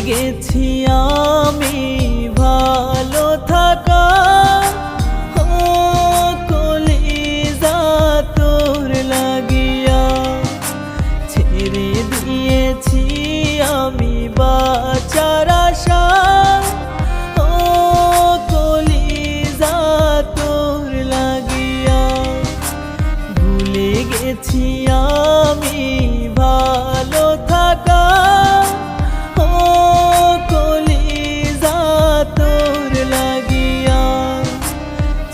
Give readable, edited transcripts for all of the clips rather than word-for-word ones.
গেছি আমি ভালো থাকা, ও কলিজা তোর লাগিয়া। ছেড়ে দিয়েছি আমি বাঁচার আশা, ও কলিজা তোর লাগিয়া। ভুলে গেছি আমি ভালো থাকা, ও কলিজা তোর লাগিয়া।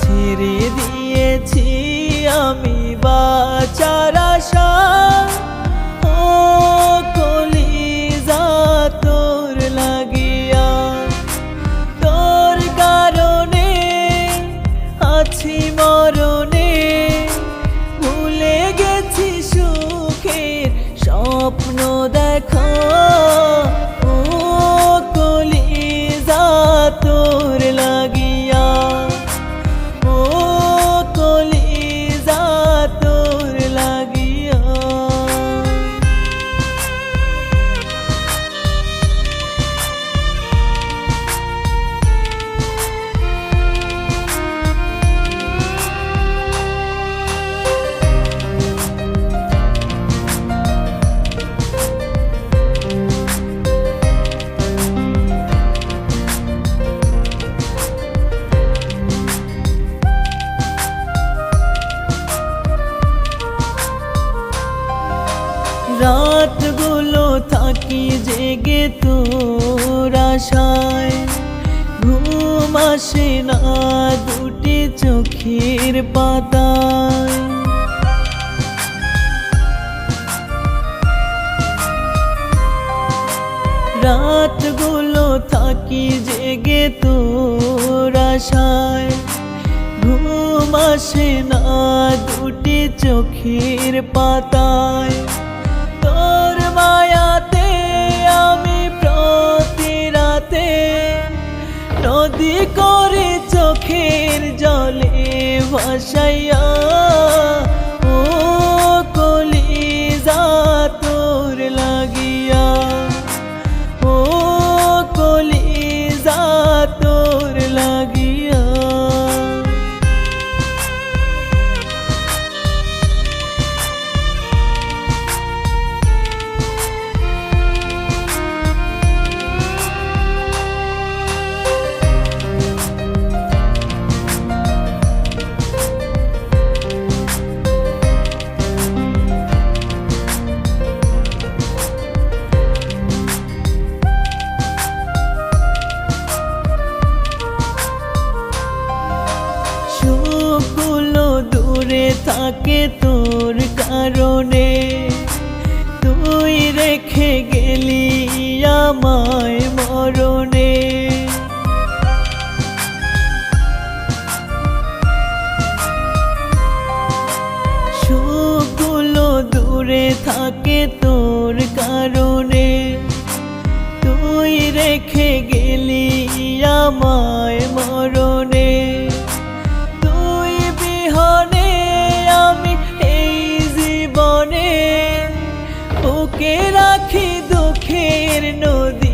ছেড়ে দিয়েছি আমি বাঁচার আশা, ও কলিজা তোর লাগিয়া। তোর কারণে আছি মরণে, ভুলে গেছি সুখের স্বপ্ন দেখো, ও কলিজা তোর লাগিয়া, ও কলিজা তোর লাগিয়া। রাতগুলো থাকি জেগে তোর আশায়, ঘুম আসে না দুটি চোখের পাতায়। রাতগুলো থাকি জেগে তোর আশায়, ঘুম আসে না দুটি চোখের পাতায়। তোর মায়াতে আমি প্রতি রাতে নদী করে চোখের জলে ভাসাইয়া, ও কলিজা তোর লাগিয়া, ও কলিজা তোর লাগিয়া। সুখগুলো দূরে থাকে তোর কারণে, তুই রেখে গেলি আমায় মরণে। সুখগুলো দূরে থাকে তোর কারণে, তুই রেখে গেলি আমায় মরণে। তুই বিহনে আমি এই জীবনে বুকে রাখি দুঃখের নদী।